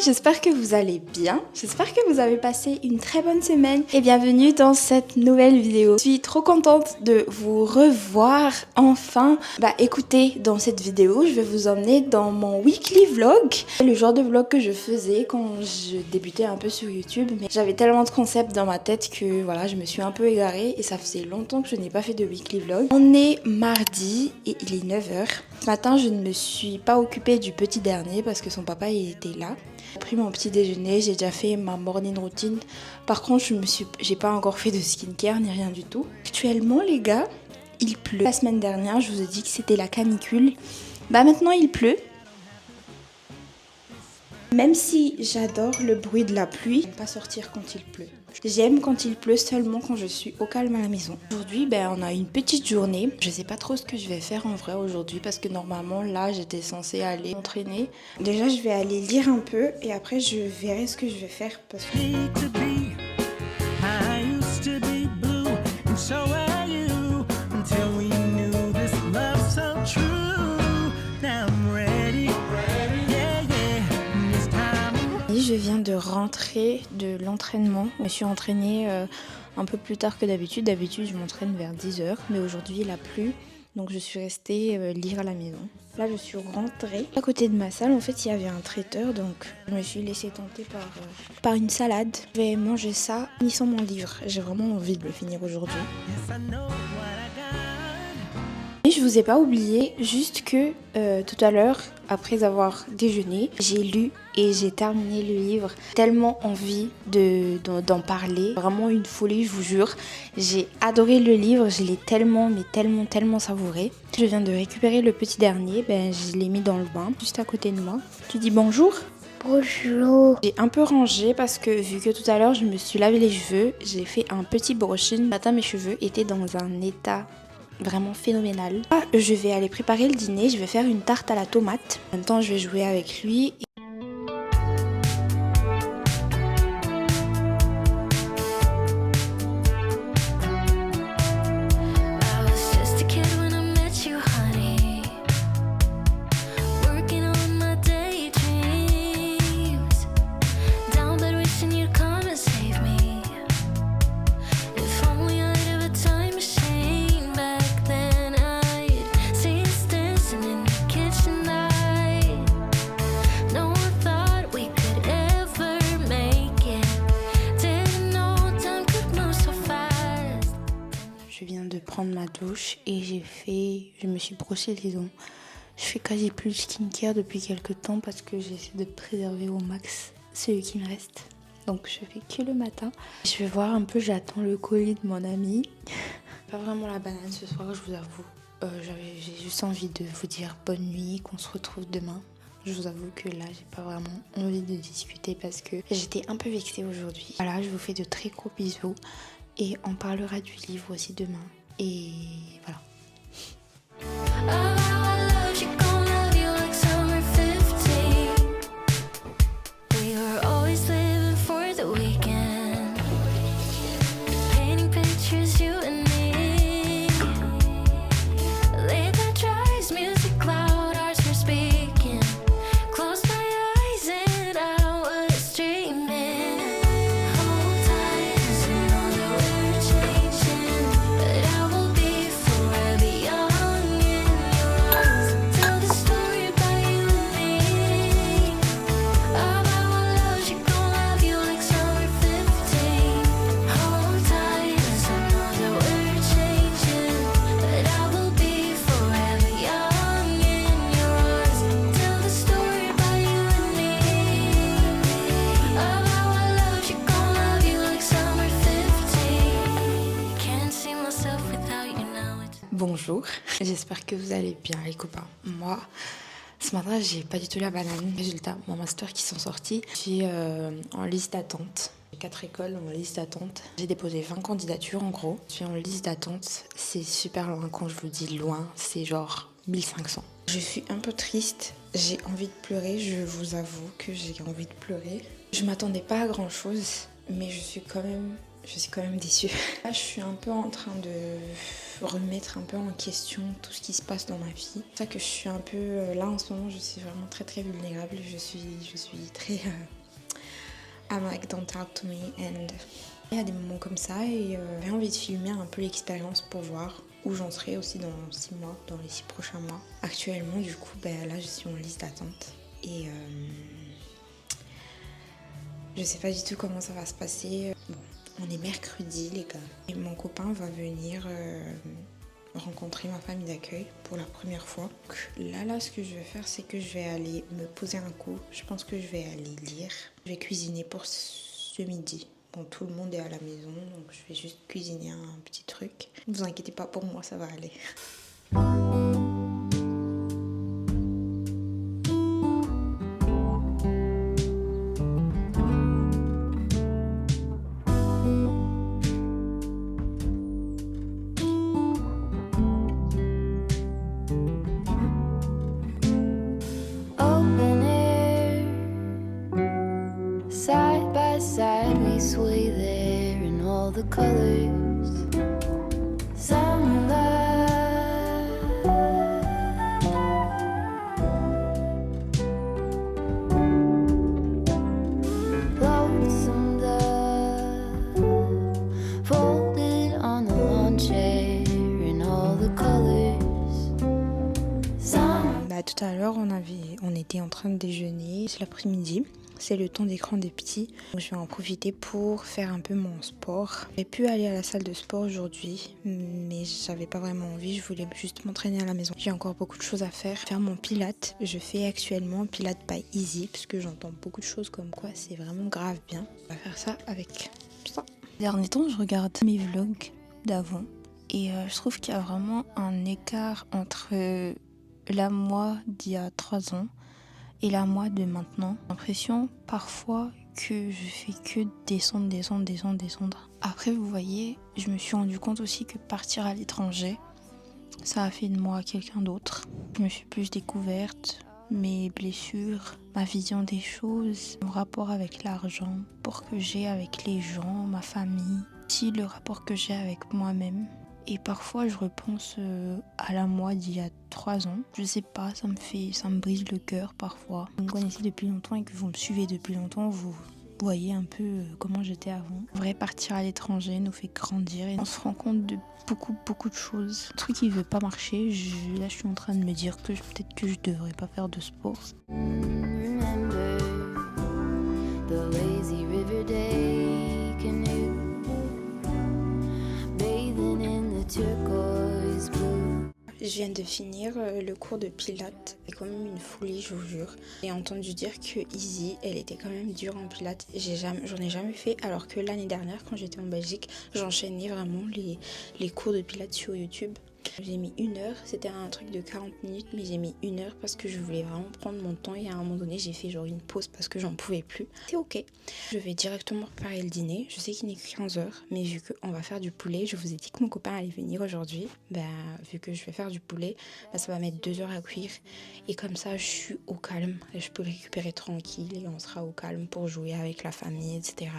j'espère que vous allez bien. J'espère que vous avez passé une très bonne semaine et bienvenue dans cette nouvelle vidéo. Je suis trop contente de vous revoir enfin. Écoutez, dans cette vidéo, je vais vous emmener dans mon weekly vlog. Le genre de vlog que je faisais quand je débutais un peu sur YouTube. Mais j'avais tellement de concepts dans ma tête que voilà, je me suis un peu égarée et ça faisait longtemps que je n'ai pas fait de weekly vlog. On est mardi et il est 9h. Ce matin, je ne me suis pas occupée du petit dernier parce que son papa il était là. J'ai pris mon petit déjeuner, j'ai déjà fait ma morning routine. Par contre, j'ai pas encore fait de skincare ni rien du tout. Actuellement, les gars, il pleut. La semaine dernière, je vous ai dit que c'était la canicule. Maintenant, il pleut. Même si j'adore le bruit de la pluie, j'aime pas sortir quand il pleut. J'aime quand il pleut seulement quand je suis au calme à la maison. Aujourd'hui, on a une petite journée. Je sais pas trop ce que je vais faire en vrai aujourd'hui parce que normalement là, j'étais censée aller m'entraîner. Déjà, je vais aller lire un peu et après je verrai ce que je vais faire parce que... Je viens de rentrer de l'entraînement. Je me suis entraînée un peu plus tard que d'habitude. D'habitude, je m'entraîne vers 10h, mais aujourd'hui, il a plu. Donc, je suis restée lire à la maison. Là, je suis rentrée. À côté de ma salle, en fait, il y avait un traiteur. Donc, je me suis laissée tenter par une salade. Je vais manger ça en finissant mon livre. J'ai vraiment envie de le finir aujourd'hui. Et je vous ai pas oublié, juste que tout à l'heure, après avoir déjeuné, j'ai lu et j'ai terminé le livre. Tellement envie d'en parler, vraiment une folie, je vous jure. J'ai adoré le livre, je l'ai tellement savouré. Je viens de récupérer le petit dernier, je l'ai mis dans le bain, juste à côté de moi. Tu dis bonjour ? Bonjour. J'ai un peu rangé parce que vu que tout à l'heure je me suis lavé les cheveux, j'ai fait un petit brushing. Ce matin mes cheveux étaient dans un état vraiment phénoménal. Je vais aller préparer le dîner, je vais faire une tarte à la tomate. En même temps, je vais jouer avec lui. Je viens de prendre ma douche et je me suis brossé les dents. Je fais quasi plus de skincare depuis quelques temps parce que j'essaie de préserver au max celui qui me reste. Donc je fais que le matin. Je vais voir un peu, j'attends le colis de mon ami. Pas vraiment la banane ce soir, je vous avoue. J'ai juste envie de vous dire bonne nuit, qu'on se retrouve demain. Je vous avoue que là, j'ai pas vraiment envie de discuter parce que j'étais un peu vexée aujourd'hui. Voilà, je vous fais de très gros bisous. Et on parlera du livre aussi demain. Et voilà. Bonjour, j'espère que vous allez bien les copains. Moi, ce matin, j'ai pas du tout la banane. Résultat, mon master qui sont sortis, je suis en liste d'attente. J'ai 4 écoles en liste d'attente. J'ai déposé 20 candidatures en gros. Je suis en liste d'attente. C'est super loin, quand je vous dis loin, c'est genre 1500. Je suis un peu triste, j'ai envie de pleurer, je vous avoue que j'ai envie de pleurer. Je m'attendais pas à grand chose, mais je suis quand même déçue. Là, je suis un peu en train de remettre un peu en question tout ce qui se passe dans ma vie. C'est ça que je suis un peu là en ce moment, je suis vraiment très vulnérable. Je suis très I'm like, don't talk to me. And il y a des moments comme ça et j'ai envie de filmer un peu l'expérience pour voir où j'en serai aussi dans 6 mois, dans les 6 prochains mois. Actuellement, du coup, là, je suis en liste d'attente et je sais pas du tout comment ça va se passer. Bon, on est mercredi, les gars. Et mon copain va venir rencontrer ma famille d'accueil pour la première fois. Donc, là, ce que je vais faire, c'est que je vais aller me poser un coup. Je pense que je vais aller lire. Je vais cuisiner pour ce midi. Bon, tout le monde est à la maison, donc je vais juste cuisiner un petit truc. Ne vous inquiétez pas, pour moi, ça va aller. Open air, side by side we sway there in all the colors. Some love, lonesome dove, folded on the lawn chair in all the colors. Tout à l'heure, on était en train de déjeuner. C'est l'après-midi. C'est le temps d'écran des petits. Donc, je vais en profiter pour faire un peu mon sport. J'ai pu aller à la salle de sport aujourd'hui, mais j'avais pas vraiment envie. Je voulais juste m'entraîner à la maison. J'ai encore beaucoup de choses à faire. Faire mon pilates. Je fais actuellement Pilates by Easy parce que j'entends beaucoup de choses comme quoi c'est vraiment grave bien. On va faire ça avec ça. Ces derniers temps, je regarde mes vlogs d'avant et je trouve qu'il y a vraiment un écart entre la moi d'il y a 3 ans et la moi de maintenant. J'ai l'impression parfois que je fais que descendre. Après, vous voyez, je me suis rendu compte aussi que partir à l'étranger, ça a fait de moi quelqu'un d'autre. Je me suis plus découverte, mes blessures, ma vision des choses, mon rapport avec l'argent, le rapport que j'ai avec les gens, ma famille, aussi le rapport que j'ai avec moi-même. Et parfois, je repense à la moi d'il y a 3 ans. Je sais pas, ça me brise le cœur parfois. Vous me connaissez depuis longtemps et que vous me suivez depuis longtemps, vous voyez un peu comment j'étais avant. En vrai, partir à l'étranger nous fait grandir et on se rend compte de beaucoup de choses. Un truc qui veut pas marcher, là je suis en train de me dire que peut-être que je devrais pas faire de sport. Remember the lazy river day canoe, bathing in the turquoise blue. Je viens de finir le cours de pilates. C'est quand même une folie, je vous jure. J'ai entendu dire que Izzy, elle était quand même dure en pilates. J'en ai jamais fait, alors que l'année dernière, quand j'étais en Belgique, j'enchaînais vraiment les cours de pilates sur YouTube. J'ai mis 1 heure, c'était un truc de 40 minutes, mais j'ai mis 1 heure parce que je voulais vraiment prendre mon temps et à un moment donné, j'ai fait genre une pause parce que j'en pouvais plus. C'est ok. Je vais directement préparer le dîner. Je sais qu'il n'est que 15 heures, mais vu qu'on va faire du poulet, je vous ai dit que mon copain allait venir aujourd'hui. Vu que je vais faire du poulet, ça va mettre 2 heures à cuire. Et comme ça, je suis au calme. Je peux le récupérer tranquille et on sera au calme pour jouer avec la famille, etc.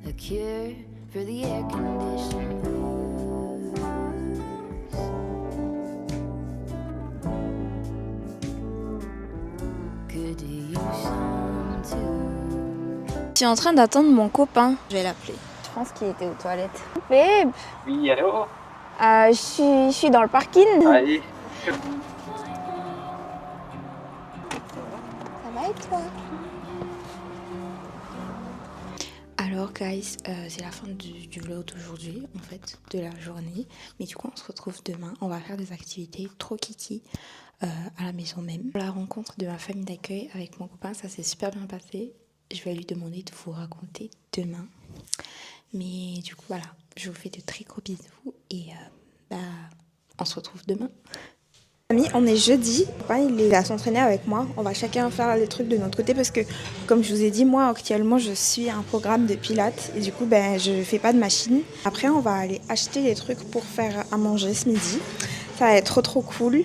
A cure for the air conditioned blues. Could use some too. Je suis en train d'attendre mon copain. Je vais l'appeler. Je pense qu'il était aux toilettes. Babe, Oui, allô? je suis dans le parking. Allez. Ça va et toi? Alors guys, c'est la fin du vlog d'aujourd'hui, en fait, de la journée. Mais du coup, on se retrouve demain. On va faire des activités trop kiki à la maison même. Pour la rencontre de ma famille d'accueil avec mon copain, ça s'est super bien passé. Je vais lui demander de vous raconter demain. Mais du coup, voilà, je vous fais de très gros bisous et on se retrouve demain. Amis, on est jeudi, il est à s'entraîner avec moi, on va chacun faire les trucs de notre côté parce que comme je vous ai dit, moi actuellement je suis un programme de pilates et du coup je fais pas de machine. Après on va aller acheter des trucs pour faire à manger ce midi, ça va être trop cool.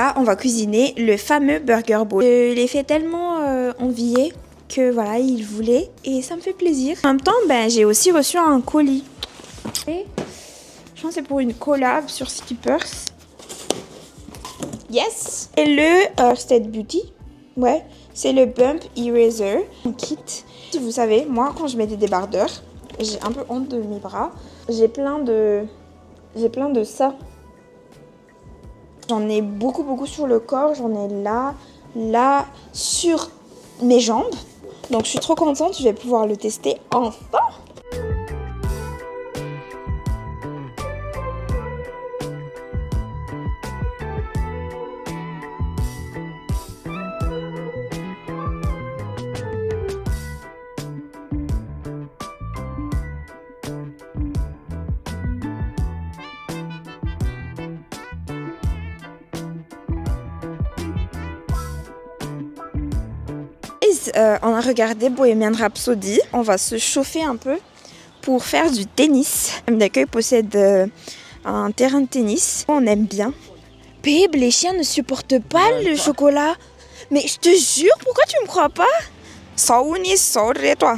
Là, on va cuisiner le fameux burger bowl. Je l'ai fait tellement envier que voilà, il voulait et ça me fait plaisir. En même temps, j'ai aussi reçu un colis. Et je pense que c'est pour une collab sur Skippers. Yes! Et le State Beauty, ouais, c'est le Bump Eraser, un kit. Si vous savez, moi, quand je mets des débardeurs, j'ai un peu honte de mes bras. J'ai plein de ça. J'en ai beaucoup sur le corps. J'en ai là, sur mes jambes. Donc, je suis trop contente. Je vais pouvoir le tester enfin. On a regardé Bohemian Rhapsody. On va se chauffer un peu pour faire du tennis. M d'accueil possède un terrain de tennis. On aime bien. Babe, les chiens ne supportent pas le chocolat. Mais je te jure, pourquoi tu me crois pas? Saouni, sorry toi.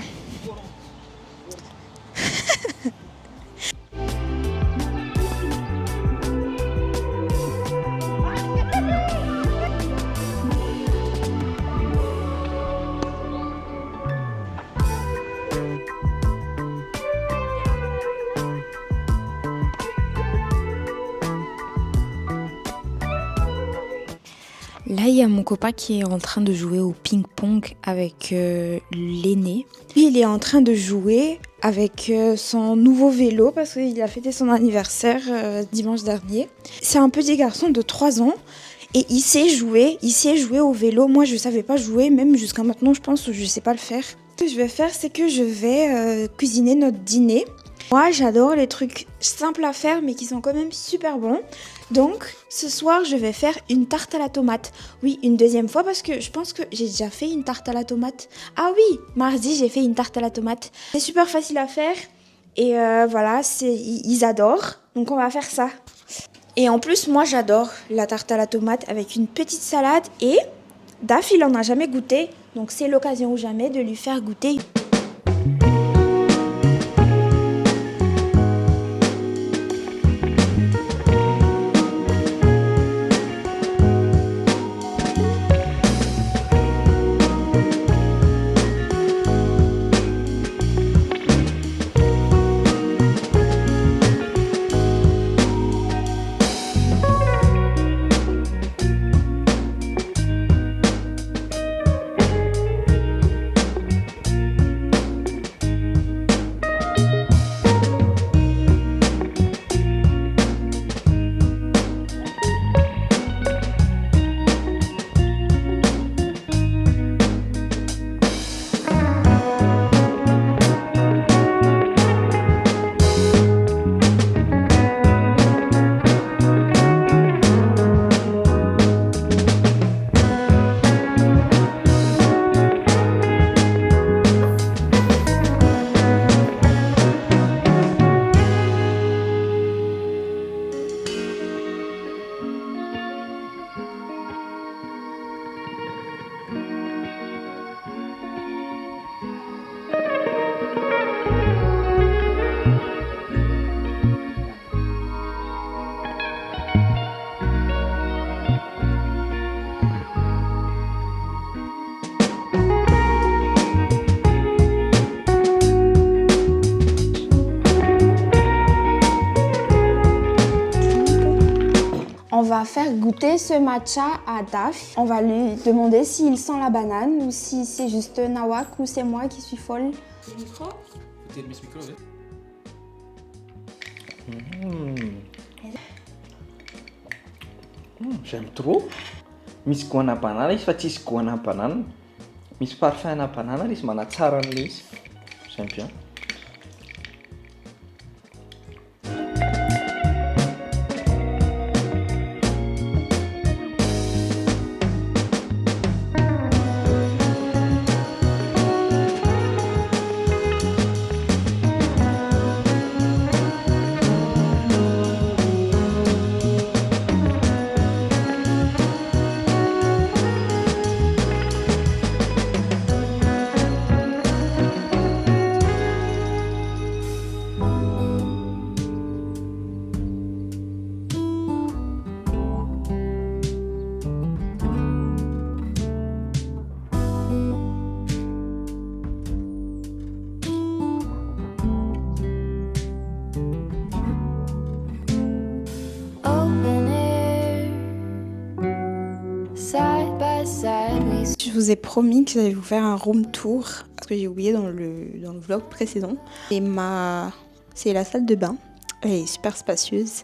Là, il y a mon copain qui est en train de jouer au ping-pong avec l'aîné. Lui, il est en train de jouer avec son nouveau vélo parce qu'il a fêté son anniversaire dimanche dernier. C'est un petit garçon de 3 ans et il sait jouer au vélo. Moi, je ne savais pas jouer, même jusqu'à maintenant, je pense que je ne sais pas le faire. Ce que je vais faire, c'est que je vais cuisiner notre dîner. Moi, j'adore les trucs simples à faire, mais qui sont quand même super bons. Donc, ce soir, je vais faire une tarte à la tomate. Oui, une deuxième fois, parce que je pense que j'ai déjà fait une tarte à la tomate. Ah oui, mardi, j'ai fait une tarte à la tomate. C'est super facile à faire. Et voilà, ils adorent. Donc, on va faire ça. Et en plus, moi, j'adore la tarte à la tomate avec une petite salade. Et Daf, il en a jamais goûté. Donc, c'est l'occasion ou jamais de lui faire goûter. On va faire goûter ce matcha à Daf. On va lui demander s'il sent la banane ou si c'est juste Nawak ou c'est moi qui suis folle. Le micro? Peut-être Miss Micro, oui. J'aime trop. Misy goana banana izy fa tsisy goana banane. Misy parfum na banana izy manatsara an'ilay izy. J'aime bien. inside we Je vous ai promis que j'allais vous faire un room tour, parce que j'ai oublié dans le vlog précédent. Et c'est la salle de bain, elle est super spacieuse,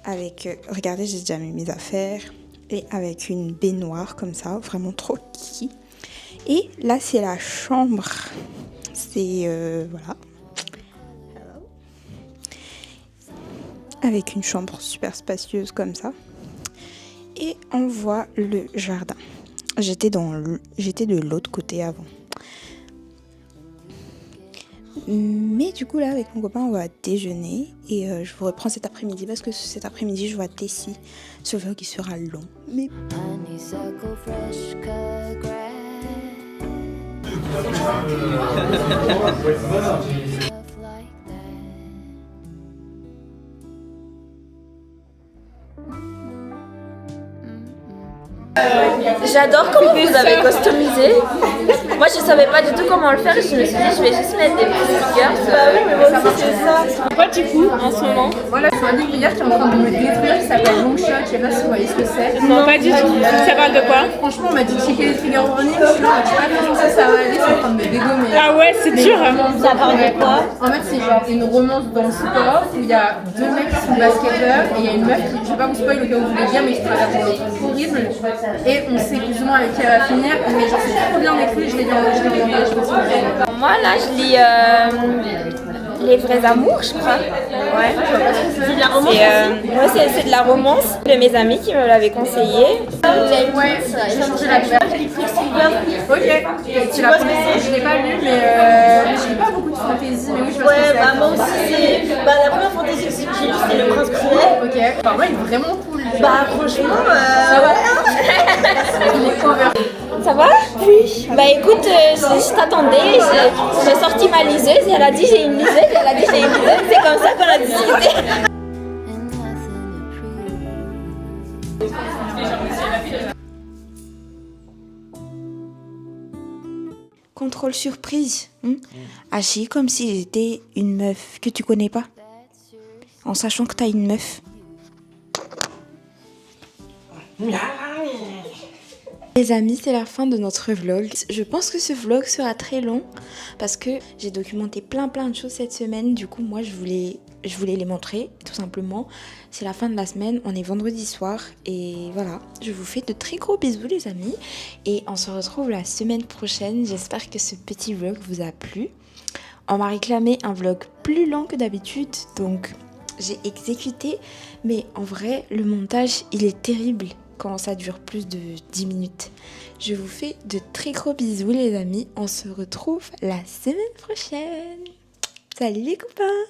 avec, regardez j'ai déjà mis mes affaires, et avec une baignoire comme ça, vraiment trop kiki. Et là c'est la chambre, c'est, voilà. Avec une chambre super spacieuse comme ça. Et on voit le jardin. J'étais de l'autre côté avant. Mais du coup là avec mon copain on va déjeuner. Et je vous reprends cet après-midi parce que cet après-midi je vois Tessie. Ce vlog il sera long. Mais honeysuckle fresh cut grass. Stuff like that. J'adore comment vous avez customisé. Moi je savais pas du tout comment le faire et je me suis dit je vais juste mettre des petits stickers. Bah oui mais moi aussi c'est ça. Quoi du coup en ce moment? Voilà, je suis un hier qui est en train de me détruire, qui s'appelle Long Shot, je sais pas si vous voyez ce que c'est. Non pas du tout. Ça parle de quoi? Franchement, on m'a dit de checker les trigger warnings, je sais pas comment ça va aller, c'est en train de me dégommer. Ah ouais c'est dur. Ça parle de quoi? En fait, c'est genre une romance dans le sport où il y a deux mecs qui sont basketteurs et il y a une meuf qui, je vais pas vous spoiler au cas où vous voulez dire, mais qui traverse des trucs horribles. Et on sait plus ou moins avec qui elle va finir, mais genre c'est trop bien écrit, je l'ai lu en anglais, je pense que Moi là je lis Les Vrais Amours je crois. Ouais. C'est de la romance ouais, c'est de la romance de mes amis qui me l'avaient conseillé. ouais, j'ai changé la couverture. Ok, tu l'as connaissé, je l'ai pas lu, mais je lis pas beaucoup de fantasy, mais oui, je vois ce que c'est. Moi aussi, c'est. La première fantaisie que j'ai lue, c'est Le Prince Cruel. Ok, enfin, moi, il est vraiment cool. Franchement, Il est cover. Ça va? Oui. Bah écoute, je t'attendais, j'ai sorti ma liseuse et elle a dit j'ai une liseuse, elle a dit j'ai une liseuse, c'est comme ça qu'on a discuté. And nothing to prove. contrôle surprise. Agis comme si j'étais une meuf que tu connais pas. En sachant que t'as une meuf. Les amis, c'est la fin de notre vlog. Je pense que ce vlog sera très long parce que j'ai documenté plein de choses cette semaine. Du coup, moi, je voulais les montrer, tout simplement. C'est la fin de la semaine, on est vendredi soir et voilà. Je vous fais de très gros bisous les amis et on se retrouve la semaine prochaine. J'espère que ce petit vlog vous a plu. On m'a réclamé un vlog plus long que d'habitude, donc j'ai exécuté. Mais en vrai, le montage, il est terrible quand ça dure plus de 10 minutes. Je vous fais de très gros bisous les amis. On se retrouve la semaine prochaine. Salut les copains!